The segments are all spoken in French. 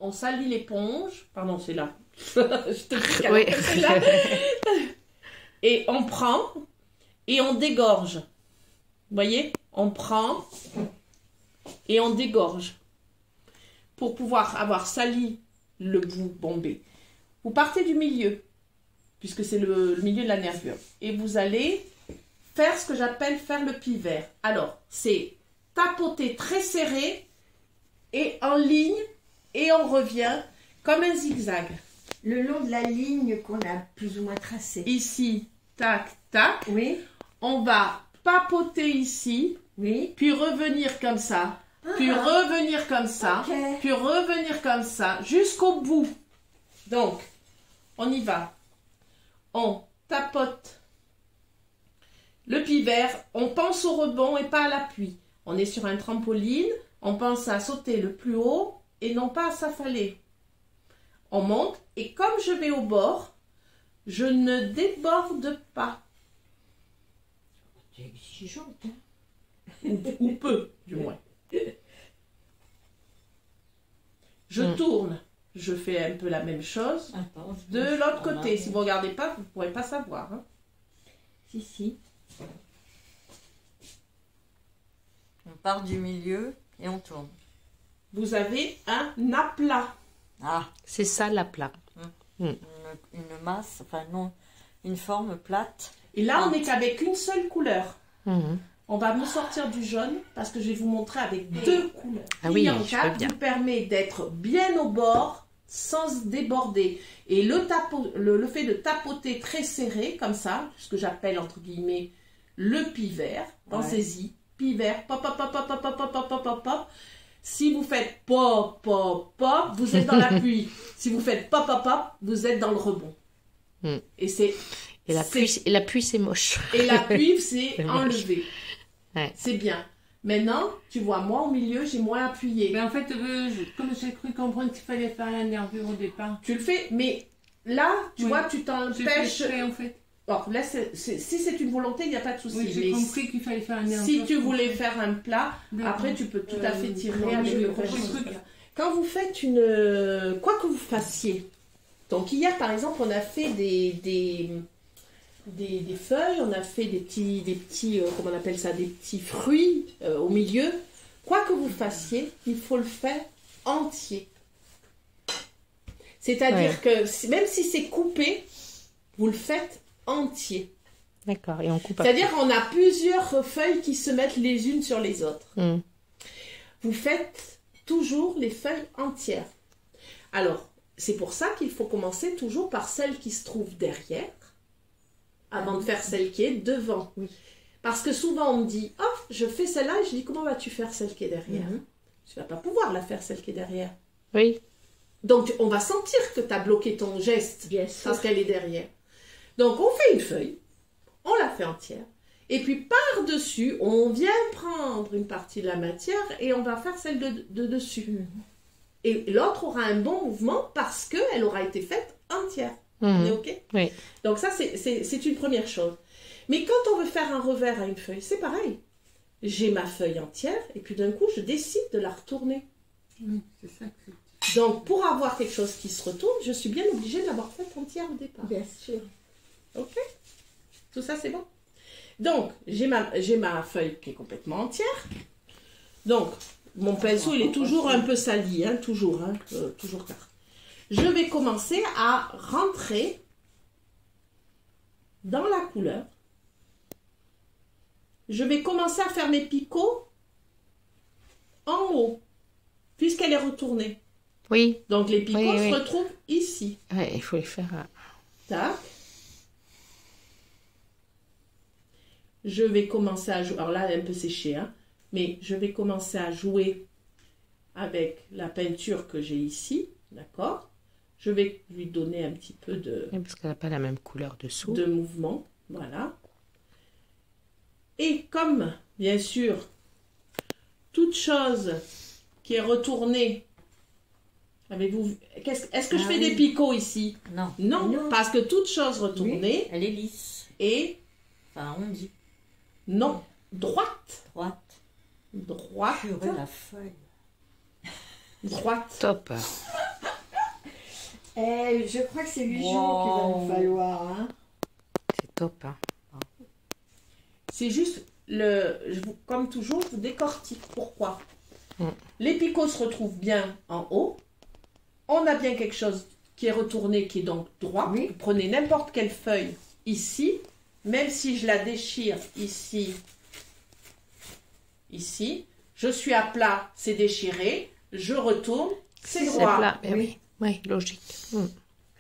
on salit l'éponge. Pardon, c'est là. Je te dis Oui. que c'est là. Et on prend et on dégorge. Vous voyez? On prend et on dégorge. Pour pouvoir avoir sali le bout bombé. Vous partez du milieu, puisque c'est le milieu de la nervure. Et vous allez faire ce que j'appelle faire le pivert. Alors, c'est tapoter très serré et en ligne et on revient comme un zigzag. Le long de la ligne qu'on a plus ou moins tracée. Ici, tac, tac. Oui, On va papoter ici, oui. puis revenir comme ça, puis revenir comme ça, Ok. puis revenir comme ça, jusqu'au bout. Donc, on y va. On tapote le pivert, on pense au rebond et pas à l'appui. On est sur un trampoline, on pense à sauter le plus haut et non pas à s'affaler. On monte et comme je vais au bord, je ne déborde pas. C'est exigeante, hein. Ou peu, du moins. Je tourne, je fais un peu la même chose Attends, de l'autre côté. Si vous ne regardez pas, vous ne pourrez pas savoir. Hein. Si. On part du milieu et on tourne. Vous avez un aplat. Ah, C'est ça l'aplat. une masse, enfin non, une forme plate. Et là, on n'est qu'avec une seule couleur. Mhm. On va me sortir du jaune parce que je vais vous montrer avec deux couleurs. Ah oui, Qui en je quatre veux bien. vous permet d'être bien au bord sans déborder. Et le fait de tapoter très serré comme ça, ce que j'appelle entre guillemets le pivert, pensez-y, pivert, pop, pop, pop, pop, pop, pop, pop, pop, pop, pop. Si vous faites pop, pop, pop, vous êtes dans l'appui. Si vous faites pop, pop, pop, vous êtes dans le rebond. Mm. Et c'est Et l'appui, c'est moche. et l'appui, c'est C'est moche. enlevé. Ouais. C'est bien. Maintenant, tu vois, moi au milieu, j'ai moins appuyé. Mais en fait, comme j'ai cru comprendre qu'il fallait faire la nervure au départ. Tu le fais, mais là, tu Oui. vois, tu J'ai fait t'empêches. exprès, en fait. Bon, là, si c'est une volonté, il n'y a pas de souci. Oui, j'ai Mais compris qu'il fallait faire la nervure. si tu voulais faire un plat, D'accord. après, tu peux tout à fait tirer non, avec je le veux pas, prochain je veux truc. pas. Quand vous faites quoi que vous fassiez, donc hier, par exemple, on a fait des feuilles, on a fait des petits comment on appelle ça, des petits fruits au milieu. Quoi que vous fassiez, il faut le faire entier. C'est-à-dire que même si c'est coupé, vous le faites entier. D'accord, et on coupe à C'est-à-dire qu'on a plusieurs feuilles qui se mettent les unes sur les autres. Mm. Vous faites toujours les feuilles entières. Alors, c'est pour ça qu'il faut commencer toujours par celle qui se trouve derrière, avant de faire celle qui est devant. Oui. Parce que souvent on me dit, oh, je fais celle-là, et je dis, comment vas-tu faire celle qui est derrière? Tu vas pas pouvoir la faire celle qui est derrière. Oui. Donc, on va sentir que tu as bloqué ton geste Bien sûr. parce qu'elle est derrière. Donc, on fait une feuille, on la fait entière, et puis par-dessus, on vient prendre une partie de la matière et on va faire celle de dessus. Et l'autre aura un bon mouvement parce qu'elle aura été faite entière. On est OK? Oui. Donc ça, c'est une première chose. Mais quand on veut faire un revers à une feuille, c'est pareil. J'ai ma feuille entière et puis d'un coup, je décide de la retourner. Oui, c'est ça que Donc, pour avoir quelque chose qui se retourne, je suis bien obligée de l'avoir faite entière au départ. Bien sûr. OK? Tout ça, c'est bon? Donc, j'ai ma feuille qui est complètement entière. Donc, mon pinceau, il est toujours un peu sali, hein, toujours tard. Je vais commencer à rentrer dans la couleur. Je vais commencer à faire mes picots en haut, puisqu'elle est retournée. Oui. Donc, les picots Oui, oui. se retrouvent ici. Ouais, il faut les faire. Tac. Je vais commencer à jouer. Alors là, elle est un peu séchée, hein, mais je vais commencer à jouer avec la peinture que j'ai ici. D'accord? Je vais lui donner un petit peu Oui, parce qu'elle n'a pas la même couleur dessous. de mouvement. Voilà. Et comme, bien sûr, toute chose qui est retournée. Avez-vous... Est-ce que je fais des picots ici? Non, Non, Non. parce que toute chose retournée elle est lisse. est Enfin, on dit non, droite. droite. Droite. Purée, la feuille. Droite. Top. Je crois que c'est 8 jours qu'il va nous falloir. Hein. C'est top. Hein. C'est juste, comme toujours, je vous décortique. Pourquoi Mm. Les picots se retrouvent bien en haut. On a bien quelque chose qui est retourné, qui est donc droit. Oui. Vous prenez n'importe quelle feuille ici, même si je la déchire ici, ici, je suis à plat, c'est déchiré, je retourne, c'est C'est droit. plat. Ben oui. Oui, logique. Mm.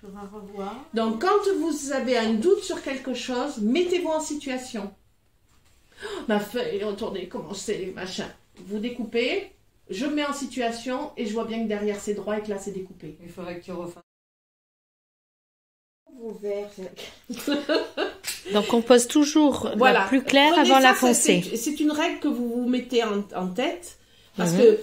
Faudra revoir. Donc, quand vous avez un doute sur quelque chose, mettez-vous en situation. Oh, ma feuille est retournée, comment c'est, machin. Vous découpez, je me mets en situation et je vois bien que derrière c'est droit et que là c'est découpé. Il faudrait que tu refasses. Vos verres. Donc on pose toujours Voilà. la plus claire Prenez avant ça, la foncée. C'est une règle que vous vous mettez en tête. Parce Mhm. que,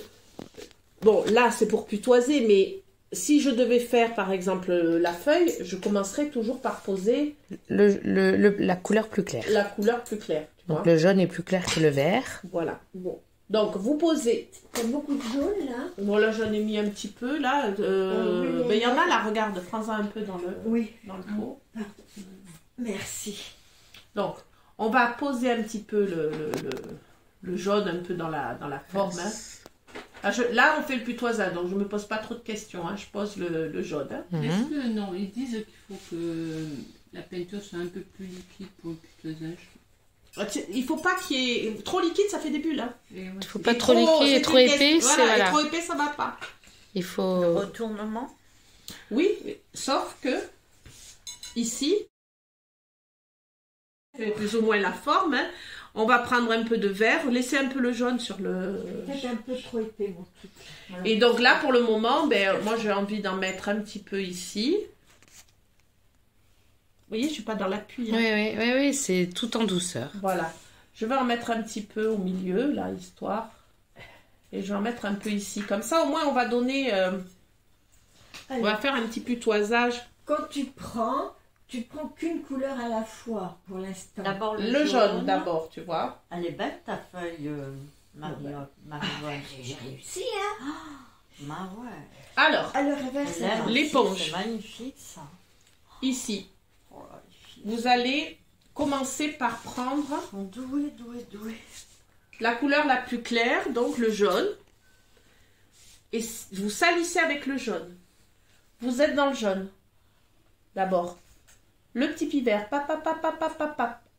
bon, là c'est pour putoiser, mais si je devais faire par exemple la feuille, je commencerais toujours par poser La couleur plus claire. la couleur plus claire. Tu vois. Donc le jaune est plus clair que le vert. Voilà. Bon. Donc vous posez. T'as beaucoup de jaune là. Bon, là j'en ai mis un petit peu. Là, Oui, ben, il y en a là, regarde, prends-en un peu dans le Oui. pot. Merci. Donc, on va poser un petit peu le jaune un peu dans la forme. Hein. Là, on fait le putoisage, donc je ne me pose pas trop de questions. Hein. Je pose le jaune. Hein. Mhm. Est-ce que non, ils disent qu'il faut que la peinture soit un peu plus liquide pour le putoisage. Il ne faut pas qu'il y ait... Trop liquide, ça fait des bulles. Hein. Et ouais. Il faut pas Et trop liquide et c'est trop une épais. question- C'est Voilà, et voilà. trop épais, ça ne va pas. Il faut. Retournement. Oui, sauf que ici, c'est plus ou moins la forme. Hein. On va prendre un peu de vert, laisser un peu le jaune sur le... Peut-être un peu trop épais mon truc. Et donc là, pour le moment, ben, moi j'ai envie d'en mettre un petit peu ici. Vous voyez, je suis pas dans l'appui. Hein. Oui, c'est tout en douceur. Voilà. Je vais en mettre un petit peu au milieu, là, histoire. Et je vais en mettre un peu ici. Comme ça, au moins, on va donner... on va faire un petit putoisage. Quand tu prends qu'une couleur à la fois pour l'instant. D'abord Le jaune, d'abord, tu vois. Elle est belle ta feuille, Marie-Anne. J'ai réussi, hein. Ouais. Alors, Alors, reverse Elle aime L'éponge. aussi, c'est magnifique ça. ici, Oh là, les filles. vous allez commencer par prendre Ils sont doués. la couleur la plus claire, donc le jaune. Et vous salissez avec le jaune. Vous êtes dans le jaune. D'abord. Le petit pivert,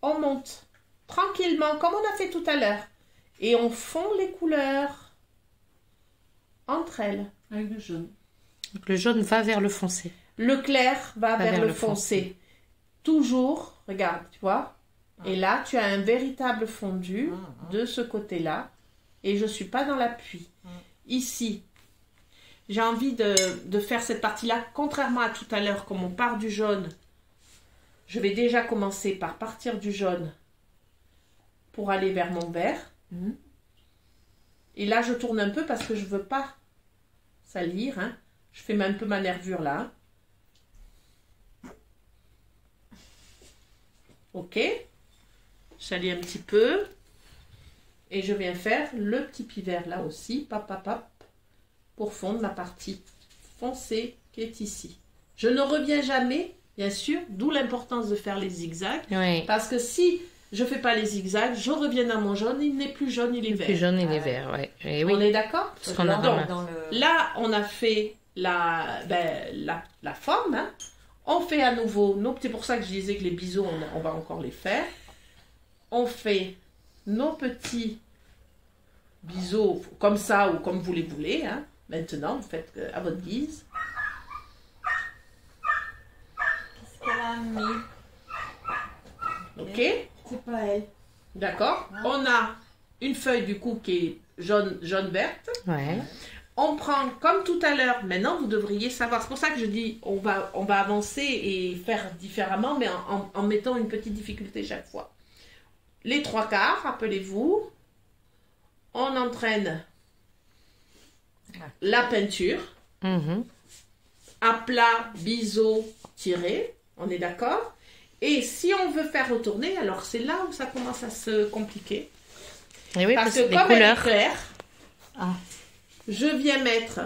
on monte tranquillement, comme on a fait tout à l'heure. Et on fond les couleurs entre elles. Avec le jaune. Donc le jaune va vers le foncé. Le clair va vers le foncé. Toujours, regarde, tu vois. Et là, tu as un véritable fondu de ce côté-là. Et je ne suis pas dans l'appui. Ici, j'ai envie de faire cette partie-là. Contrairement à tout à l'heure, comme on part du jaune, je vais déjà commencer par partir du jaune pour aller vers mon vert. Et là, je tourne un peu parce que je ne veux pas salir. Hein. Je fais un peu ma nervure là. Ok. J'allie un petit peu. Et je viens faire le petit pivert là aussi. Pour fondre la partie foncée qui est ici. Je ne reviens jamais, bien sûr, d'où l'importance de faire les zigzags. Oui. Parce que si je ne fais pas les zigzags, je reviens dans mon jaune, il n'est plus jaune, il est vert. Plus jaune et les verts, ouais. Et oui. On est d'accord? Parce qu'on a Donc, dans le... là, on a fait la forme. Hein. On fait à nouveau, c'est pour ça que je disais que les biseaux, on va encore les faire. On fait nos petits biseaux comme ça ou comme vous les voulez. Hein. Maintenant, vous faites à votre guise. Qu'est-ce qu'elle a mis? Ok? C'est pas elle. D'accord? On a une feuille du coup qui est jaune-verte. Ouais. On prend comme tout à l'heure, maintenant vous devriez savoir, c'est pour ça que je dis on va avancer et faire différemment, mais en mettant une petite difficulté chaque fois. Les 3/4, rappelez-vous, on entraîne la peinture, Mhm. à plat, biseau, tiré, on est d'accord? Et si on veut faire retourner, alors c'est là où ça commence à se compliquer. Et oui, Parce parce que que les comme elle est couleurs. claire, Ah. je viens mettre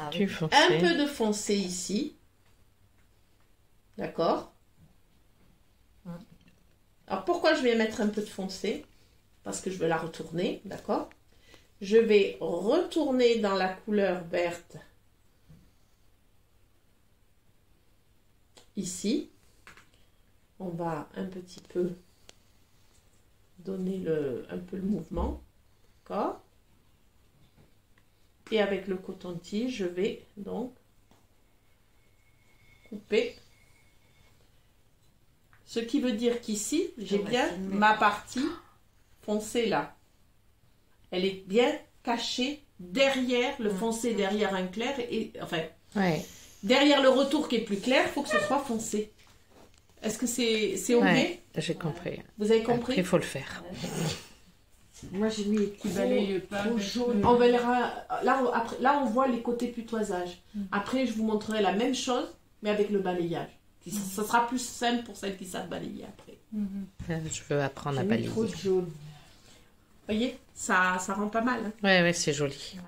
Ah Tu oui. foncé. Un peu de foncé ici. D'accord? Alors pourquoi je vais mettre un peu de foncé? Parce que je veux la retourner, d'accord? Je vais retourner dans la couleur verte ici. On va un petit peu donner un peu le mouvement, d'accord? Et avec le coton-tige, je vais donc couper. Ce qui veut dire qu'ici, j'ai va bien filmer. ma partie foncée là. Elle est bien cachée derrière le foncé, derrière un clair. Et, enfin, Ouais. derrière le retour qui est plus clair, il faut que ce soit foncé. Est-ce que c'est OK? Ouais, j'ai compris. Vous avez Après, compris? il faut le faire. Moi, j'ai mis Tu balayes pas trop avec jaune. On verra. Là, on voit les côtés putoisage. Après, je vous montrerai la même chose, mais avec le balayage. Ça sera plus simple pour celles qui savent balayer après. Je veux apprendre à J'ai mis balayer. trop de jaune. Vous voyez, ça rend pas mal. Hein. Ouais, ouais, c'est joli.